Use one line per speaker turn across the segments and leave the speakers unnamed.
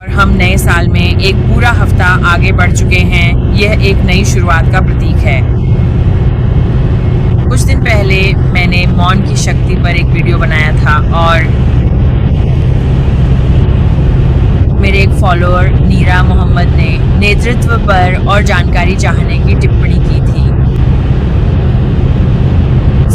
और हम नए साल में एक पूरा हफ्ता आगे बढ़ चुके हैं। यह एक नई शुरुआत का प्रतीक है। कुछ दिन पहले मैंने मौन की शक्ति पर एक वीडियो बनाया था और मेरे एक फॉलोअर नीरा मोहम्मद ने नेतृत्व पर और जानकारी चाहने की टिप्पणी की थी।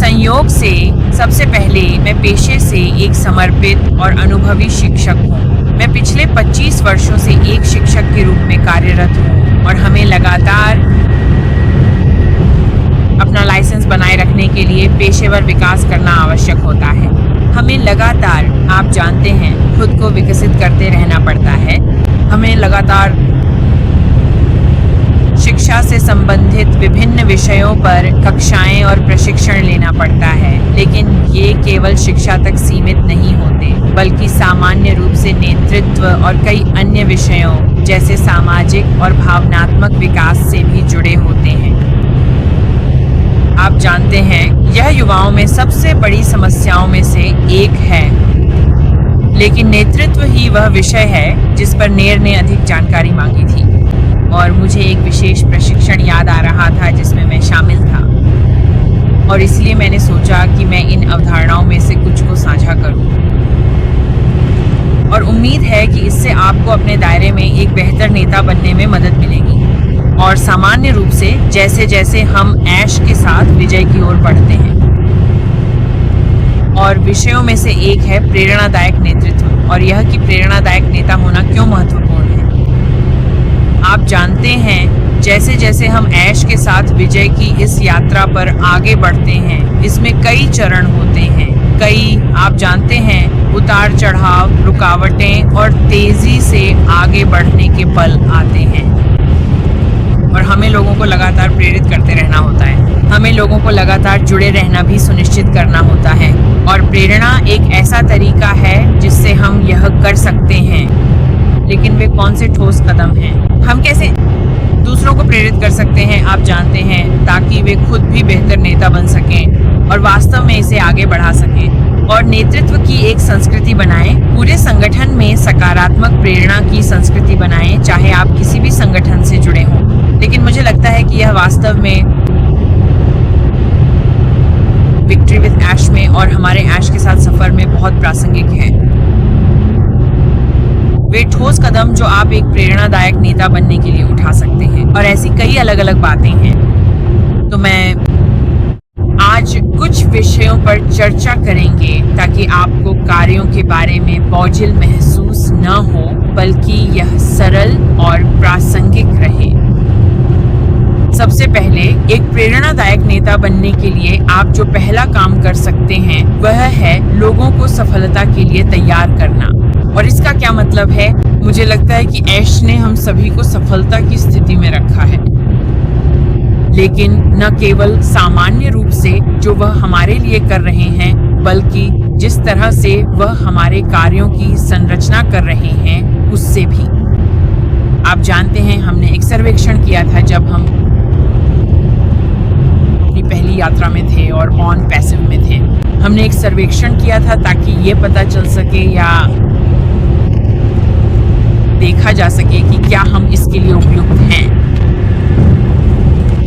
संयोग से सबसे पहले मैं पेशे से एक समर्पित और अनुभवी शिक्षक हूँ। मैं पिछले 25 वर्षों से एक शिक्षक के रूप में कार्यरत हूँ और हमें लगातार अपना लाइसेंस बनाए रखने के लिए पेशेवर विकास करना आवश्यक होता है। हमें लगातार, आप जानते हैं, खुद को विकसित करते रहना पड़ता है। हमें लगातार शिक्षा से संबंधित विभिन्न विषयों पर कक्षाएं और प्रशिक्षण लेना पड़ता है, लेकिन ये केवल शिक्षा तक सीमित नहीं होते, बल्कि सामान्य रूप से नेतृत्व और कई अन्य विषयों जैसे सामाजिक और भावनात्मक विकास से भी जुड़े होते हैं। आप जानते हैं, यह युवाओं में सबसे बड़ी समस्याओं में से एक है, लेकिन नेतृत्व ही वह विषय है जिस पर नेर ने अधिक जानकारी मांगी थी और मुझे एक विशेष प्रशिक्षण याद आ रहा था जिसमें मैं शामिल था और इसलिए मैंने सोचा कि मैं इन अवधारणाओं में से कुछ को साझा करूं और उम्मीद है कि इससे आपको अपने दायरे में एक बेहतर नेता बनने में मदद मिलेगी। और सामान्य रूप से जैसे जैसे हम ऐश के साथ विजय की ओर बढ़ते हैं, और विषयों में से एक है प्रेरणादायक नेतृत्व और यह कि प्रेरणादायक नेता होना क्यों महत्वपूर्ण है। आप जानते हैं, जैसे जैसे हम ऐश के साथ विजय की इस यात्रा पर आगे बढ़ते हैं, इसमें कई चरण होते हैं, आप जानते हैं, उतार चढ़ाव, रुकावटें और तेजी से आगे बढ़ने के पल आते हैं और हमें लोगों को लगातार प्रेरित करते रहना होता है। हमें लोगों को लगातार जुड़े रहना भी सुनिश्चित करना होता है और प्रेरणा एक ऐसा तरीका है जिससे हम यह कर सकते हैं। लेकिन वे कौन से ठोस कदम हैं? हम कैसे दूसरों को प्रेरित कर सकते हैं, आप जानते हैं, ताकि वे खुद भी बेहतर नेता बन सकें और वास्तव में इसे आगे बढ़ा सकें और नेतृत्व की एक संस्कृति बनाएं। पूरे संगठन में सकारात्मक प्रेरणा की संस्कृति बनाएं, चाहे आप किसी भी संगठन से जुड़े हों। लेकिन मुझे लगता है कि यह वास्तव में विक्ट्री विद ऐश में और हमारे ऐश के साथ सफर में बहुत प्रासंगिक है। वे ठोस कदम जो आप एक प्रेरणादायक नेता बनने के लिए उठा सकते हैं और ऐसी कई अलग अलग बातें हैं। तो मैं आज कुछ विषयों पर चर्चा करेंगे ताकि आपको कार्यों के बारे में बोझिल महसूस न हो, बल्कि यह सरल और प्रासंगिक रहे। सबसे पहले, एक प्रेरणादायक नेता बनने के लिए आप जो पहला काम कर सकते हैं वह है लोगों को सफलता के लिए तैयार करना। और इसका क्या मतलब है? मुझे लगता है कि ऐश ने हम सभी को सफलता की स्थिति में रखा है, लेकिन न केवल सामान्य रूप से जो वह हमारे लिए कर रहे हैं, बल्कि जिस तरह से वह हमारे कार्यों की संरचना कर रहे हैं उससे भी। आप जानते हैं, हमने एक सर्वेक्षण किया था जब हम अपनी पहली यात्रा में थे और ऑन पैसिव में थे। हमने एक सर्वेक्षण किया था ताकि ये पता चल सके या देखा जा सके कि क्या हम इसके लिए उपयुक्त हैं।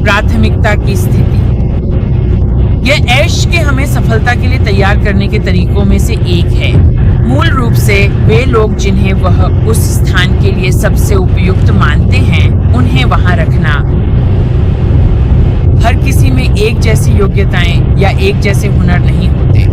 प्राथमिकता की स्थिति, यह ऐश के हमें सफलता के लिए तैयार करने के तरीकों में से एक है। मूल रूप से वे लोग जिन्हें वह उस स्थान के लिए सबसे उपयुक्त मानते हैं, उन्हें वहां रखना। हर किसी में एक जैसी योग्यताएं या एक जैसे हुनर नहीं होते,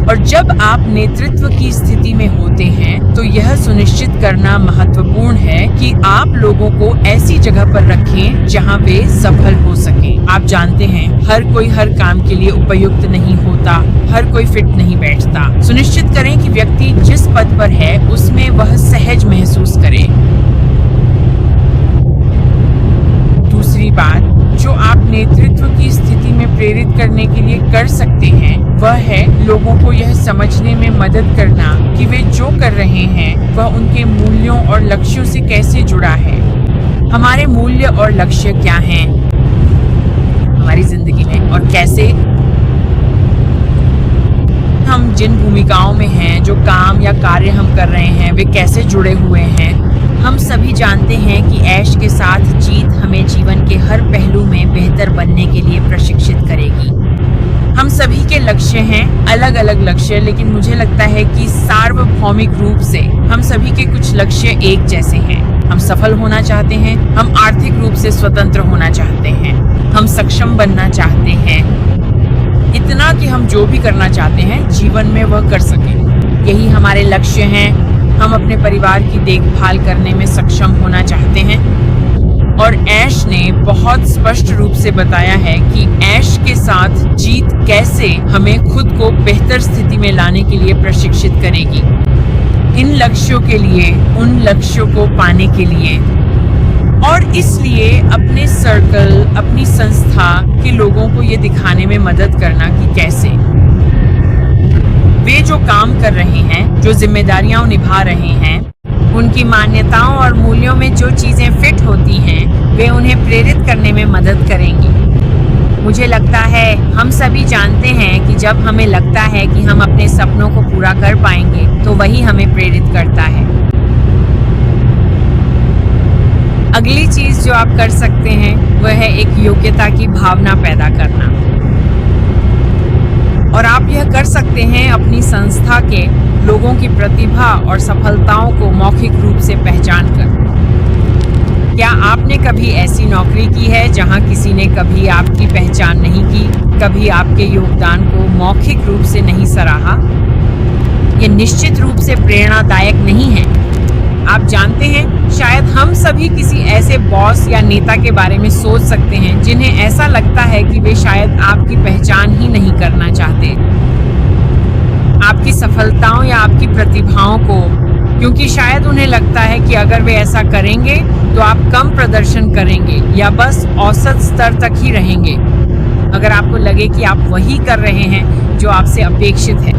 और जब आप नेतृत्व की स्थिति में होते हैं तो यह सुनिश्चित करना महत्वपूर्ण है कि आप लोगों को ऐसी जगह पर रखें जहां वे सफल हो सकें। आप जानते हैं, हर कोई हर काम के लिए उपयुक्त नहीं होता, हर कोई फिट नहीं बैठता। सुनिश्चित करें कि व्यक्ति जिस पद पर है उसमें वह सहज महसूस करे। दूसरी बात जो आप नेतृत्व की स्थिति में प्रेरित करने के लिए कर सकते हैं वह है लोगों को यह समझने में मदद करना कि वे जो कर रहे हैं वह उनके मूल्यों और लक्ष्यों से कैसे जुड़ा है। हमारे मूल्य और लक्ष्य क्या हैं हमारी जिंदगी में, और कैसे हम जिन भूमिकाओं में हैं, जो काम या कार्य हम कर रहे हैं, वे कैसे जुड़े हुए हैं हम सभी जानते हैं कि ऐश के साथ जीत हमें जीवन के हर पहलू में बेहतर बनने के लिए प्रशिक्षित करेगी। हम सभी के लक्ष्य हैं, अलग अलग लक्ष्य, लेकिन मुझे लगता है कि सार्वभौमिक रूप से हम सभी के कुछ लक्ष्य एक जैसे हैं। हम सफल होना चाहते हैं, हम आर्थिक रूप से स्वतंत्र होना चाहते हैं, हम सक्षम बनना चाहते हैं, इतना कि हम जो भी करना चाहते हैं जीवन में वह कर सकें। यही हमारे लक्ष्य हैं। हम अपने परिवार की देखभाल करने में सक्षम होना चाहते हैं। और ऐश ने बहुत स्पष्ट रूप से बताया है कि ऐश के साथ जीत कैसे हमें खुद को बेहतर स्थिति में लाने के लिए प्रशिक्षित करेगी। इन लक्ष्यों के लिए, उन लक्ष्यों को पाने के लिए, और इसलिए अपने सर्कल, अपनी संस्था के लोगों को ये दिखाने में मदद करना कि कैसे वे जो काम कर रहे हैं, जो जिम्मेदारियां निभा रहे हैं, उनकी मान्यताओं और मूल्यों में जो चीजें फिट होती हैं, वे उन्हें प्रेरित करने में मदद करेंगी। मुझे लगता है हम सभी जानते हैं कि जब हमें लगता है कि हम अपने सपनों को पूरा कर पाएंगे, तो वही हमें प्रेरित करता है। अगली चीज जो आप कर सकते हैं वह है एक योग्यता की भावना पैदा करना। और आप यह कर सकते हैं अपनी संस्था के लोगों की प्रतिभा और सफलताओं को मौखिक रूप से पहचान कर। क्या आपने कभी ऐसी नौकरी की है जहां किसी ने कभी आपकी पहचान नहीं की, कभी आपके योगदान को मौखिक रूप से नहीं सराहा? ये निश्चित रूप से प्रेरणादायक नहीं है। आप जानते हैं, शायद हम सभी किसी ऐसे बॉस या नेता के बारे में सोच सकते हैं जिन्हें ऐसा लगता है कि वे शायद आपकी पहचान ही नहीं करना चाहते, आपकी सफलताओं या आपकी प्रतिभाओं को, क्योंकि शायद उन्हें लगता है कि अगर वे ऐसा करेंगे तो आप कम प्रदर्शन करेंगे या बस औसत स्तर तक ही रहेंगे। अगर आपको लगे कि आप वही कर रहे हैं जो आपसे अपेक्षित है।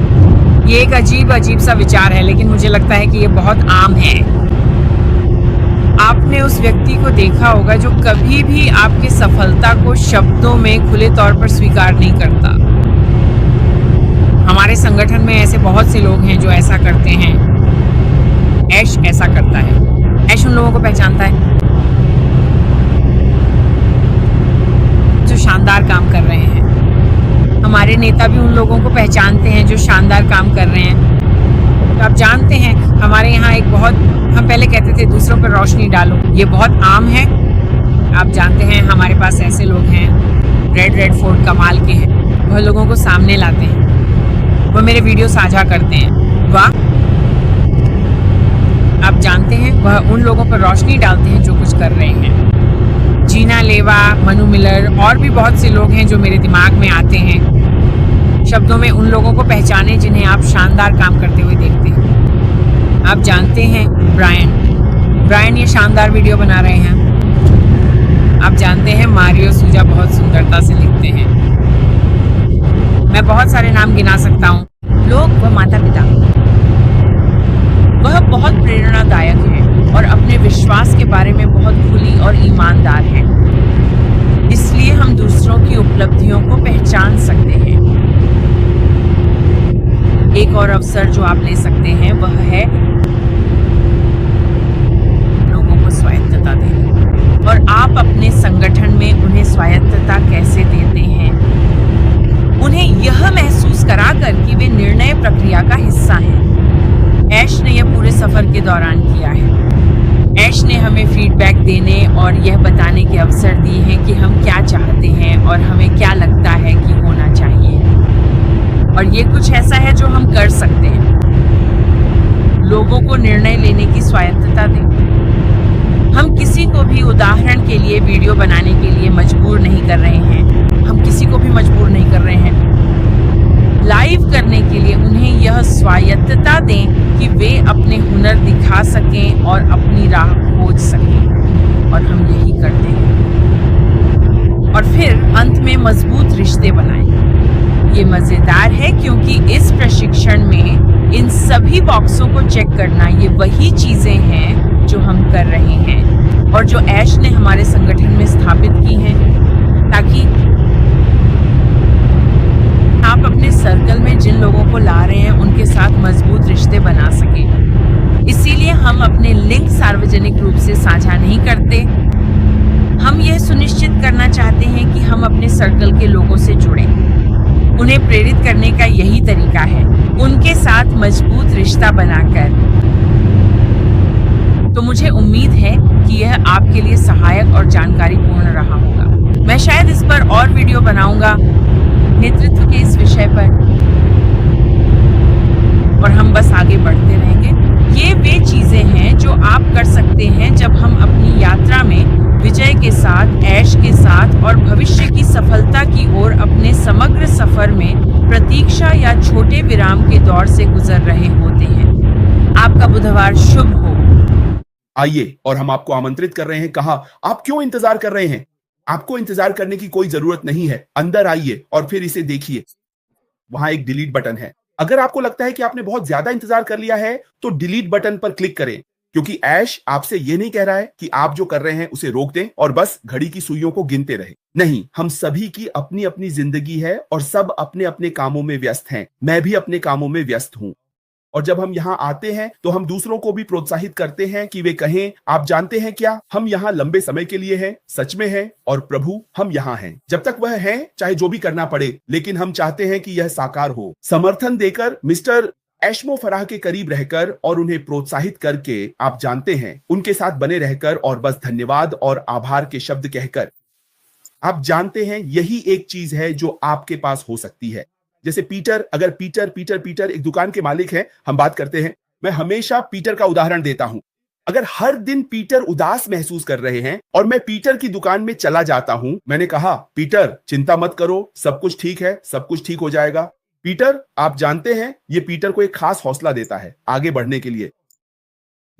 ये एक अजीब सा विचार है, लेकिन मुझे लगता है कि ये बहुत आम है। आपने उस व्यक्ति को देखा होगा जो कभी भी आपकी सफलता को शब्दों में खुले तौर पर स्वीकार नहीं करता। हमारे संगठन में ऐसे बहुत से लोग हैं जो ऐसा करते हैं। ऐश ऐसा करता है। ऐश उन लोगों को पहचानता है जो शानदार काम कर रहे हैं। हमारे नेता भी उन लोगों को पहचानते हैं जो शानदार काम कर रहे हैं। तो आप जानते हैं, हमारे यहाँ एक बहुत, हम पहले कहते थे दूसरों पर रोशनी डालो, ये बहुत आम है। आप जानते हैं हमारे पास ऐसे लोग हैं, रेड फोर्ट कमाल के हैं, वह लोगों को सामने लाते हैं, वह मेरे वीडियो साझा करते हैं। वाह! आप जानते हैं, वह उन लोगों पर रोशनी डालते हैं जो कुछ कर रहे हैं। जीना लेवा, मनु मिलर और भी बहुत से लोग हैं जो मेरे दिमाग में आते हैं। शब्दों में उन लोगों को पहचाने जिन्हें आप शानदार काम करते हुए देखते हैं। आप जानते हैं ब्रायन ये शानदार वीडियो बना रहे हैं। आप जानते हैं मारियो सूजा बहुत सुंदरता से लिखते हैं। मैं बहुत सारे नाम गिना सकता हूँ। लोग व माता पिता, वह बहुत प्रेरणादायक है और अपने विश्वास के बारे में बहुत खुली और ईमानदार है। इसलिए हम दूसरों की उपलब्धियों को पहचान सकते हैं। एक और अवसर जो आप ले सकते हैं वह है लोगों को स्वायत्तता देना। और आप अपने संगठन में उन्हें स्वायत्तता कैसे देते हैं? उन्हें यह महसूस कराकर कि वे निर्णय प्रक्रिया का हिस्सा हैं। ऐश ने यह पूरे सफर के दौरान किया है। ऐश ने हमें फीडबैक देने और यह बताने के अवसर दिए हैं कि हम क्या चाहते हैं और हमें क्या लगता है कि होना चाहिए। और ये कुछ ऐसा है जो हम कर सकते हैं। लोगों को निर्णय लेने की स्वायत्तता दें। हम किसी को भी उदाहरण के लिए वीडियो बनाने के लिए मजबूर नहीं कर रहे हैं। हम किसी को भी मजबूर नहीं कर रहे हैं। लाइव करने के लिए उन्हें यह स्वायत्तता दें कि वे अपने हुनर दिखा सकें और अपनी राह खोज सकें। और हम यही करते हैं। और फिर अंत में मजबूत रिश्ते बनाएं। ये मजेदार है क्योंकि इस प्रशिक्षण में इन सभी बॉक्सों को चेक करना, ये वही चीजें हैं जो हम कर रहे हैं और जो ऐश ने हमारे संगठन में स्थापित की हैं, ताकि आप अपने सर्कल में जिन लोगों को ला रहे हैं उनके साथ मजबूत रिश्ते बना सकें। इसीलिए हम अपने लिंक सार्वजनिक रूप से साझा नहीं करते। हम यह सुनिश्चित करना चाहते हैं कि हम अपने सर्कल के लोगों से जुड़ें। उन्हें प्रेरित करने का यही तरीका है, उनके साथ मजबूत रिश्ता बनाकर। तो मुझे उम्मीद है कि यह आपके लिए सहायक और जानकारीपूर्ण रहा होगा। मैं शायद इस पर और वीडियो बनाऊंगा, नेतृत्व के इस विषय पर, और हम बस आगे बढ़ते रहेंगे। ये वे चीजें हैं जो आप कर सकते हैं जब हम अपनी यात्रा में विजय के साथ, ऐश के साथ और भविष्य की सफलता की ओर अपने समग्र सफर में प्रतीक्षा या छोटे विराम के दौर से गुजर रहे होते हैं। आपका बुधवार शुभ हो।
आइए, और हम आपको आमंत्रित कर रहे हैं। कहा, आप क्यों इंतजार कर रहे हैं? आपको इंतजार करने की कोई जरूरत नहीं है। अंदर आइए और फिर इसे देखिए। वहां एक डिलीट बटन है। अगर आपको लगता है कि आपने बहुत ज्यादा इंतजार कर लिया है तो डिलीट बटन पर क्लिक करें, क्योंकि ऐश आपसे यह नहीं कह रहा है कि आप जो कर रहे हैं उसे रोक दें और बस घड़ी की सुइयों को गिनते रहें। नहीं, हम सभी की अपनी अपनी जिंदगी है और सब अपने अपने कामों में व्यस्त हैं। मैं भी अपने कामों में व्यस्त हूं। और जब हम यहाँ आते हैं तो हम दूसरों को भी प्रोत्साहित करते हैं कि वे कहें, आप जानते हैं क्या, हम यहाँ लंबे समय के लिए हैं, सच में हैं, और प्रभु हम यहाँ हैं। जब तक वह है, चाहे जो भी करना पड़े, लेकिन हम चाहते हैं कि यह साकार हो। समर्थन देकर, मिस्टर एशमो फराह के करीब रहकर और उन्हें प्रोत्साहित करके, आप जानते हैं, उनके साथ बने रहकर और बस धन्यवाद और आभार के शब्द कहकर। आप जानते हैं, यही एक चीज है जो आपके पास हो सकती है। जैसे पीटर, अगर पीटर एक दुकान के मालिक हैं, हम बात करते हैं, मैं हमेशा पीटर का उदाहरण देता हूं। अगर हर दिन पीटर उदास महसूस कर रहे हैं और मैं पीटर की दुकान में चला जाता हूं, मैंने कहा, पीटर चिंता मत करो, सब कुछ ठीक है, सब कुछ ठीक हो जाएगा। पीटर, आप जानते हैं, यह पीटर को एक खास हौसला देता है आगे बढ़ने के लिए।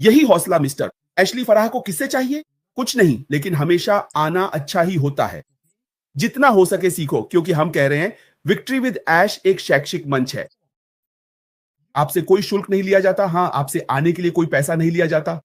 यही हौसला मिस्टर एशली फराह को किससे चाहिए? कुछ नहीं, लेकिन हमेशा आना अच्छा ही होता है। जितना हो सके सीखो, क्योंकि हम कह रहे हैं विक्ट्री विद ऐश एक शैक्षिक मंच है। आपसे कोई शुल्क नहीं लिया जाता। हां, आपसे आने के लिए कोई पैसा नहीं लिया जाता,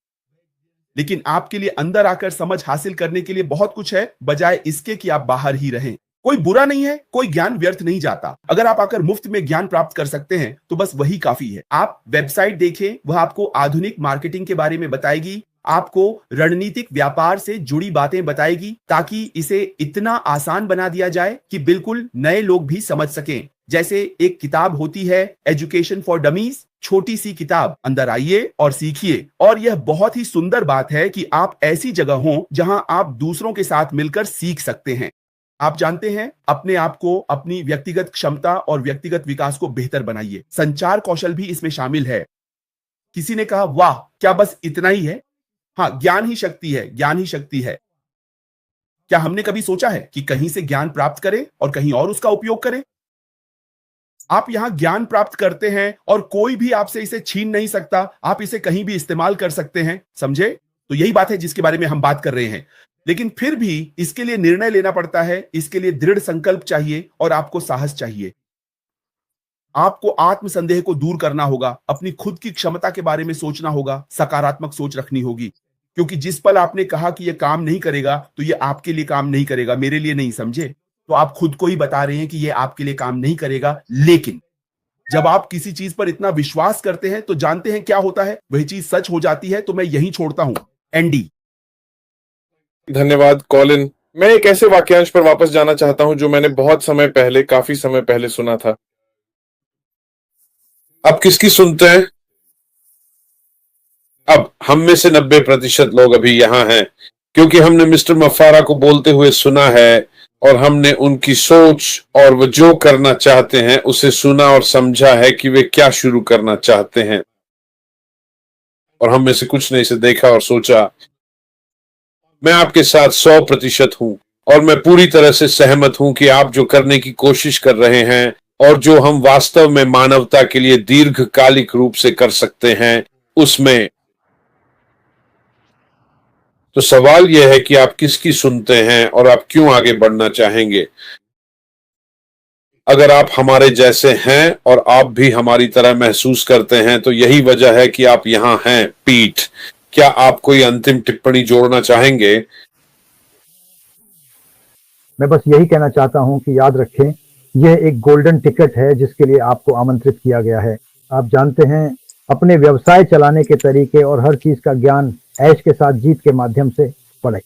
लेकिन आपके लिए अंदर आकर समझ हासिल करने के लिए बहुत कुछ है, बजाय इसके कि आप बाहर ही रहें। कोई बुरा नहीं है, कोई ज्ञान व्यर्थ नहीं जाता। अगर आप आकर मुफ्त में ज्ञान प्राप्त कर सकते हैं तो बस वही काफी है। आप वेबसाइट देखें, वह आपको आधुनिक मार्केटिंग के बारे में बताएगी, आपको रणनीतिक व्यापार से जुड़ी बातें बताएगी, ताकि इसे इतना आसान बना दिया जाए कि बिल्कुल नए लोग भी समझ सकें। जैसे एक किताब होती है एजुकेशन फॉर डमीज, छोटी सी किताब, अंदर आइए और सीखिए। और यह बहुत ही सुंदर बात है कि आप ऐसी जगह हो जहां आप दूसरों के साथ मिलकर सीख सकते हैं। आप जानते हैं, अपने आप को, अपनी व्यक्तिगत क्षमता और व्यक्तिगत विकास को बेहतर बनाइए। संचार कौशल भी इसमें शामिल है। किसी ने कहा, वाह, क्या बस इतना ही है? हाँ, ज्ञान ही शक्ति है, ज्ञान ही शक्ति है। क्या हमने कभी सोचा है कि कहीं से ज्ञान प्राप्त करें और कहीं और उसका उपयोग करें? आप यहां ज्ञान प्राप्त करते हैं और कोई भी आपसे इसे छीन नहीं सकता। आप इसे कहीं भी इस्तेमाल कर सकते हैं, समझे? तो यही बात है जिसके बारे में हम बात कर रहे हैं। लेकिन फिर भी इसके लिए निर्णय लेना पड़ता है, इसके लिए दृढ़ संकल्प चाहिए और आपको साहस चाहिए। आपको आत्मसंदेह को दूर करना होगा, अपनी खुद की क्षमता के बारे में सोचना होगा, सकारात्मक सोच रखनी होगी। क्योंकि जिस पल आपने कहा कि यह काम नहीं करेगा, तो यह आपके लिए काम नहीं करेगा, मेरे लिए नहीं, समझे? तो आप खुद को ही बता रहे हैं कि यह आपके लिए काम नहीं करेगा। लेकिन जब आप किसी चीज पर इतना विश्वास करते हैं तो जानते हैं क्या होता है, वही चीज सच हो जाती है। तो मैं यहीं छोड़ता हूं। एंडी।
धन्यवाद कॉलिन। मैं एक ऐसे वाक्यांश पर वापस जाना चाहता हूं जो मैंने बहुत समय पहले, काफी समय पहले सुना था। अब किसकी सुनते हैं? अब हम में से 90% लोग अभी यहां हैं क्योंकि हमने मिस्टर मफारा को बोलते हुए सुना है और हमने उनकी सोच और वो जो करना चाहते हैं उसे सुना और समझा है कि वे क्या शुरू करना चाहते हैं। और हम में से कुछ ने इसे देखा और सोचा, मैं आपके साथ 100% हूं और मैं पूरी तरह से सहमत हूं कि आप जो करने की कोशिश कर रहे हैं और जो हम वास्तव में मानवता के लिए दीर्घकालिक रूप से कर सकते हैं, उसमें तो सवाल यह है कि आप किसकी सुनते हैं और आप क्यों आगे बढ़ना चाहेंगे। अगर आप हमारे जैसे हैं और आप भी हमारी तरह महसूस करते हैं तो यही वजह है कि आप यहां हैं। पीट, क्या आप कोई अंतिम टिप्पणी जोड़ना चाहेंगे?
मैं बस यही कहना चाहता हूं कि याद रखें, यह एक गोल्डन टिकट है जिसके लिए आपको आमंत्रित किया गया है। आप जानते हैं, अपने व्यवसाय चलाने के तरीके और हर चीज का ज्ञान ऐश के साथ जीत के माध्यम से पढ़ें।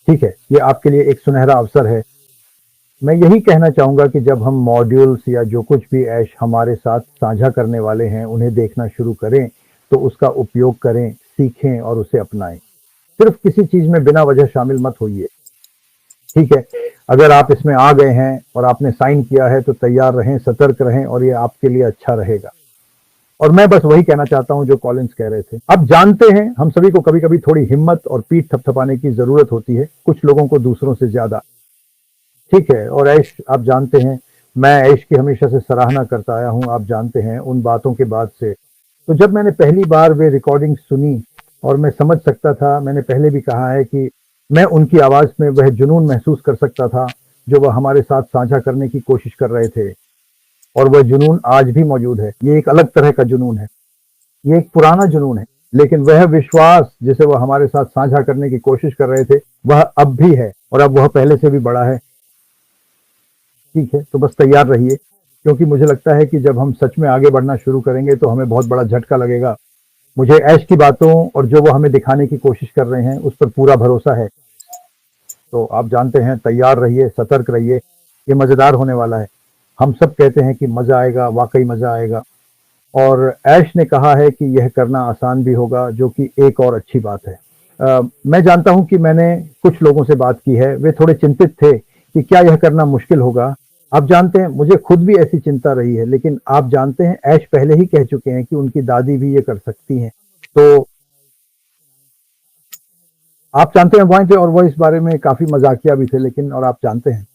ठीक है, ये आपके लिए एक सुनहरा अवसर है। मैं यही कहना चाहूंगा कि जब हम मॉड्यूल्स या जो कुछ भी ऐश हमारे साथ साझा करने वाले हैं उन्हें देखना शुरू करें तो उसका उपयोग करें, सीखें और उसे अपनाएं। सिर्फ किसी चीज में बिना वजह शामिल मत होइए। ठीक है, अगर आप इसमें आ गए हैं और आपने साइन किया है तो तैयार रहें, सतर्क रहें और ये आपके लिए अच्छा रहेगा। और मैं बस वही कहना चाहता हूं जो कॉलिंस कह रहे थे। अब जानते हैं हम सभी को कभी कभी थोड़ी हिम्मत और पीठ थपथपाने की जरूरत होती है, कुछ लोगों को दूसरों से ज्यादा। ठीक है, और ऐश आप जानते हैं मैं ऐश की हमेशा से सराहना करता आया हूं, आप जानते हैं उन बातों के बाद से। तो जब मैंने पहली बार वे रिकॉर्डिंग सुनी और मैं समझ सकता था, मैंने पहले भी कहा है कि मैं उनकी आवाज में वह जुनून महसूस कर सकता था जो वह हमारे साथ साझा करने की कोशिश कर रहे थे, और वह जुनून आज भी मौजूद है। ये एक अलग तरह का जुनून है, ये एक पुराना जुनून है, लेकिन वह विश्वास जिसे वह हमारे साथ साझा करने की कोशिश कर रहे थे वह अब भी है, और अब वह पहले से भी बड़ा है। ठीक है, तो बस तैयार रहिए, क्योंकि मुझे लगता है कि जब हम सच में आगे बढ़ना शुरू करेंगे तो हमें बहुत बड़ा झटका लगेगा। मुझे ऐश की बातों और जो वो हमें दिखाने की कोशिश कर रहे हैं उस पर पूरा भरोसा है। तो आप जानते हैं, तैयार रहिए, सतर्क रहिए, ये मजेदार होने वाला है। हम सब कहते हैं कि मजा आएगा, वाकई मजा आएगा, और ऐश ने कहा है कि यह करना आसान भी होगा, जो कि एक और अच्छी बात है। मैं जानता हूं कि मैंने कुछ लोगों से बात की है, वे थोड़े चिंतित थे कि क्या यह करना मुश्किल होगा। आप जानते हैं मुझे खुद भी ऐसी चिंता रही है, लेकिन आप जानते हैं ऐश पहले ही कह चुके हैं कि उनकी दादी भी ये कर सकती हैं। तो आप जानते हैं वहीं पे, और वो इस बारे में काफी मजाकिया भी थे, लेकिन और आप जानते हैं